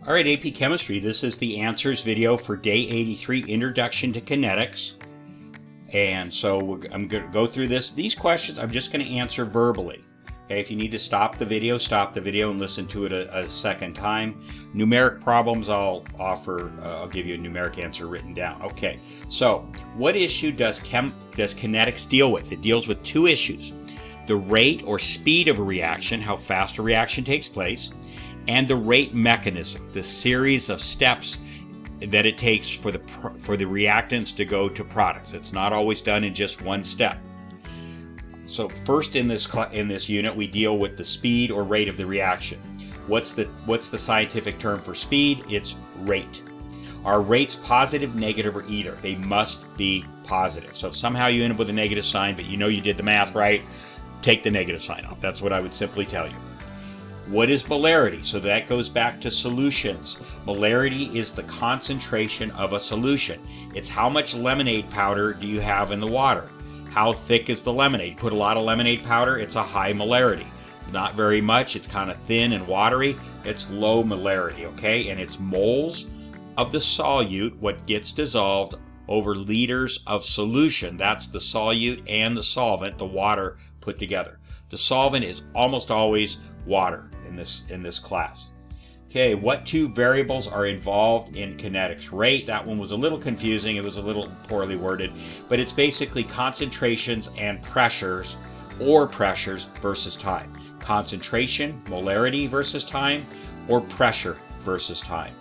All right, AP Chemistry, this is the answers video for day 83, Introduction to Kinetics. And so I'm going to go through these questions. I'm just going to answer verbally. Okay, if you need to stop the video and listen to it a second time. Numeric problems I'll give you a numeric answer written down. Okay, so what issue does kinetics deal with? It deals with two issues. The rate or speed of a reaction, how fast a reaction takes place, and the rate mechanism, the series of steps that it takes for the reactants to go to products. It's not always done in just one step. So first in this unit we deal with the speed or rate of the reaction. What's the scientific term for speed? It's rate. Are rates positive, negative, or either? They must be positive. So if somehow you end up with a negative sign, but you know you did the math right, take the negative sign off. That's what I would simply tell you. What is molarity? So that goes back to solutions. Molarity is the concentration of a solution. It's how much lemonade powder do you have in the water? How thick is the lemonade? Put a lot of lemonade powder, it's a high molarity. Not very much, it's kind of thin and watery, it's low molarity, okay? And it's moles of the solute, what gets dissolved over liters of solution. That's the solute and the solvent, the water put together. The solvent is almost always water in this class. Okay, what two variables are involved in kinetics? Rate, that one was a little confusing, it was a little poorly worded, but it's basically concentrations and pressures, or pressures versus time. Concentration, molarity versus time, or pressure versus time.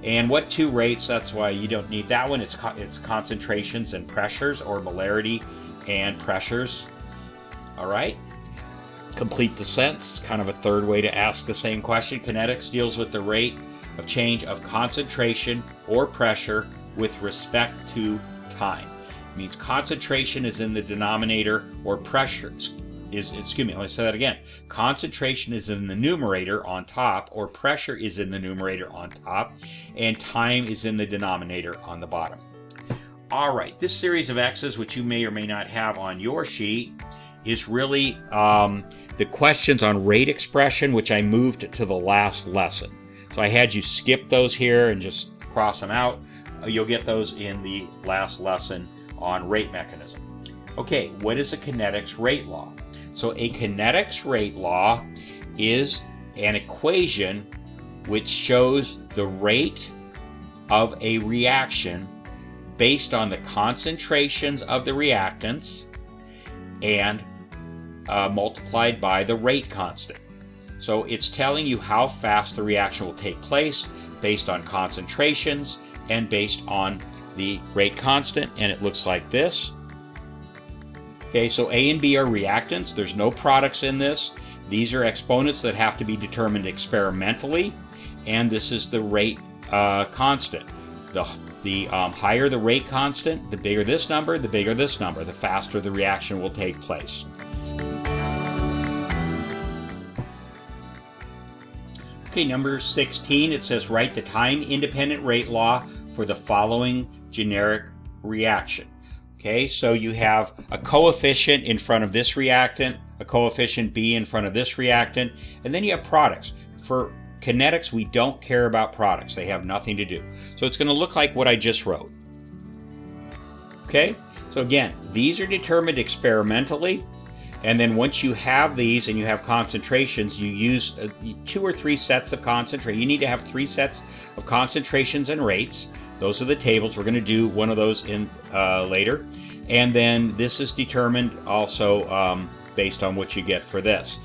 And what two rates? That's why you don't need that one. It's concentrations and pressures, or molarity and pressures. All right. Complete the sentence. Kind of a third way to ask the same question. Kinetics deals with the rate of change of concentration or pressure with respect to time. It means concentration is in the denominator, or pressure is, let me say that again. Concentration is in the numerator on top, or pressure is in the numerator on top, and time is in the denominator on the bottom. All right, this series of X's, which you may or may not have on your sheet, is really the questions on rate expression, which I moved to the last lesson. So I had you skip those here and just cross them out. You'll get those in the last lesson on rate mechanism. Okay, what is a kinetics rate law? So a kinetics rate law is an equation which shows the rate of a reaction based on the concentrations of the reactants and multiplied by the rate constant. So it's telling you how fast the reaction will take place based on concentrations and based on the rate constant, and it looks like this. Okay, so A and B are reactants. There's no products in this. These are exponents that have to be determined experimentally, and this is the rate constant. The higher the rate constant, the bigger this number, the bigger this number, the faster the reaction will take place. Okay, number 16, it says write the time-independent rate law for the following generic reaction. Okay, so you have a coefficient in front of this reactant, a coefficient B in front of this reactant, and then you have products. For kinetics, we don't care about products. They have nothing to do. So it's going to look like what I just wrote. Okay, so again, these are determined experimentally. And then once you have these and you have concentrations, you use 2 or 3 sets of concentration. You need to have 3 sets of concentrations and rates. Those are the tables. We're going to do one of those in later. And then this is determined also based on what you get for this.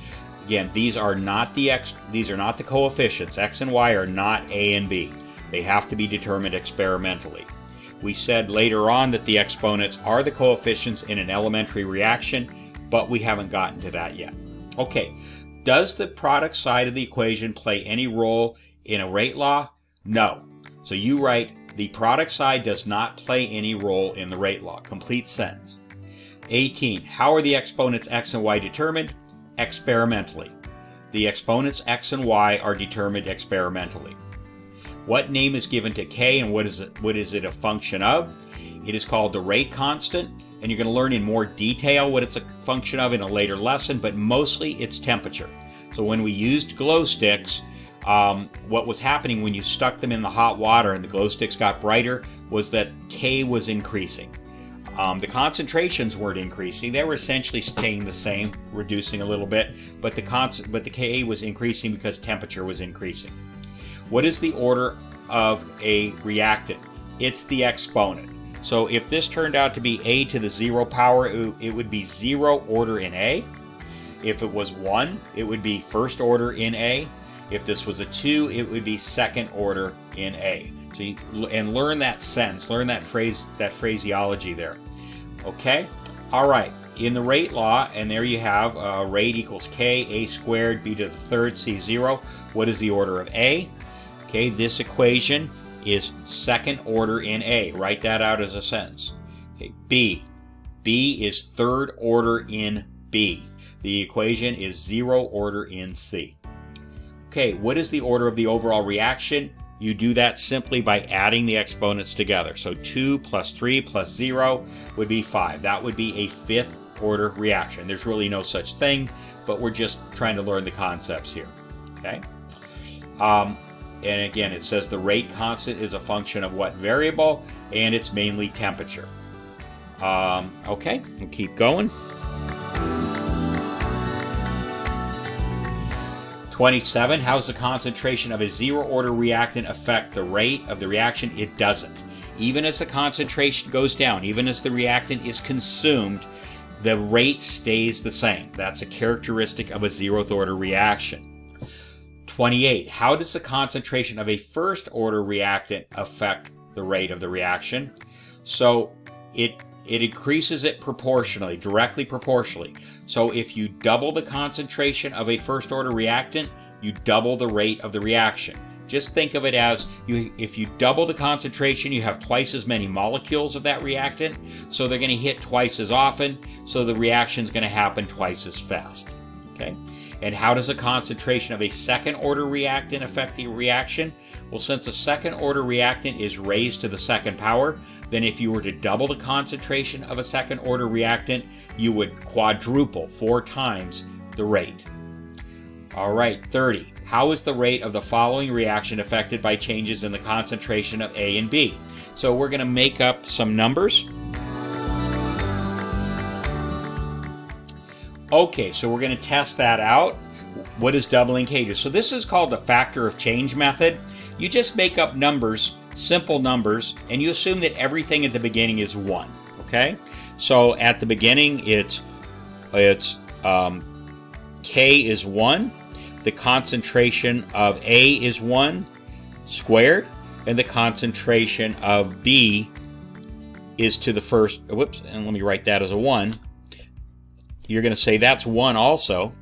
Again, these are not the coefficients. X and Y are not A and B. They have to be determined experimentally. We said later on that the exponents are the coefficients in an elementary reaction, but we haven't gotten to that yet. Okay, does the product side of the equation play any role in a rate law? No. So you write, the product side does not play any role in the rate law. Complete sentence. 18, how are the exponents x and y determined? Experimentally. The exponents x and y are determined experimentally. What name is given to k and what is it a function of? It is called the rate constant, and you're going to learn in more detail what it's a function of in a later lesson, but mostly it's temperature. So when we used glow sticks, what was happening when you stuck them in the hot water and the glow sticks got brighter was that K was increasing. The concentrations weren't increasing; they were essentially staying the same, reducing a little bit. But the Ka was increasing because temperature was increasing. What is the order of a reactant? It's the exponent. So if this turned out to be a to the 0 power, it would be 0 order in A. If it was 1, it would be first order in A. If this was a 2, it would be second order in A. So and learn that sense, learn that phraseology there. Okay? All right. In the rate law, and there you have rate equals K, A squared, B to the third, C 0. What is the order of A? Okay, this equation is second order in A. Write that out as a sentence. Okay, B. B is third order in B. The equation is 0 order in C. Okay, what is the order of the overall reaction? You do that simply by adding the exponents together. So 2 plus 3 plus 0 would be 5. That would be a fifth order reaction. There's really no such thing, but we're just trying to learn the concepts here. Okay? And again, it says the rate constant is a function of what variable, and it's mainly temperature. Okay, we'll keep going. 27, how does the concentration of a 0 order reactant affect the rate of the reaction? It doesn't. Even as the concentration goes down, even as the reactant is consumed, the rate stays the same. That's a characteristic of a 0th order reaction. 28, how does the concentration of a first order reactant affect the rate of the reaction? So it increases it proportionally, directly proportionally. So if you double the concentration of a first order reactant, you double the rate of the reaction. Just think of it as if you double the concentration, you have twice as many molecules of that reactant, so they're going to hit twice as often, so the reaction is going to happen twice as fast. Okay? And how does the concentration of a second order reactant affect the reaction? Well, since a second order reactant is raised to the second power, then if you were to double the concentration of a second order reactant, you would quadruple, 4 times the rate. All right, 30. How is the rate of the following reaction affected by changes in the concentration of A and B? So we're going to make up some numbers. Okay, so we're going to test that out. What does doubling K do? So this is called the factor of change method. You just make up numbers, simple numbers, and you assume that everything at the beginning is 1. Okay? So at the beginning, it's K is 1. The concentration of A is 1 squared, and the concentration of B is to the first, whoops, and let me write that as a 1. You're going to say that's 1 also,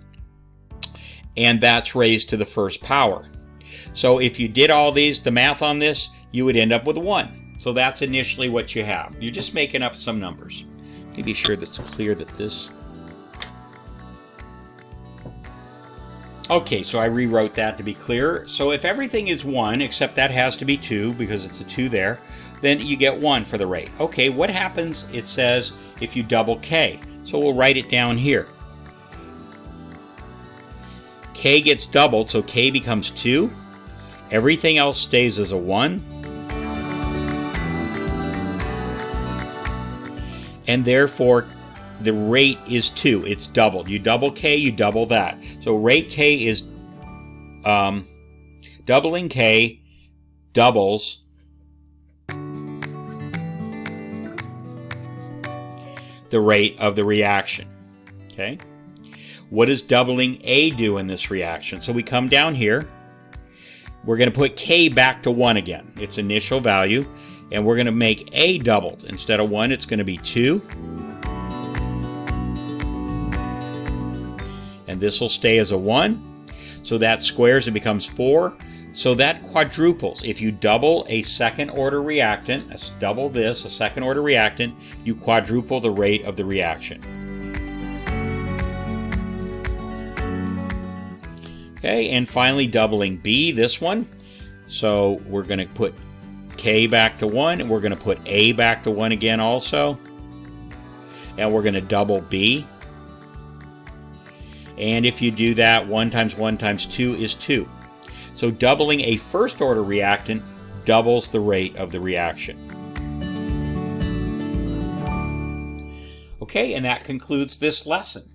and that's raised to the first power. So if you did all these, the math on this, you would end up with 1. So that's initially what you have. You're just making up some numbers. Let me be sure that's clear that this... Okay, so I rewrote that to be clear. So if everything is 1, except that has to be 2 because it's a 2 there, then you get 1 for the rate. Okay, what happens, it says, if you double K? So we'll write it down here. K gets doubled, so K becomes 2. Everything else stays as a 1. And therefore, the rate is 2. It's doubled. You double K, you double that. So rate K is doubling K doubles the rate of the reaction. Okay? What does doubling A do in this reaction? So we come down here. We're going to put K back to 1 again, its initial value, and we're going to make A doubled. Instead of 1, it's going to be 2. And this will stay as a 1. So that squares, it becomes 4. So that quadruples. If you double a second order reactant, let's double this, a second order reactant, you quadruple the rate of the reaction. Okay, and finally doubling B, this one. So we're going to put K back to 1, and we're going to put A back to 1 again also. And we're going to double B. And if you do that, 1 times 1 times 2 is 2. So doubling a first-order reactant doubles the rate of the reaction. Okay, and that concludes this lesson.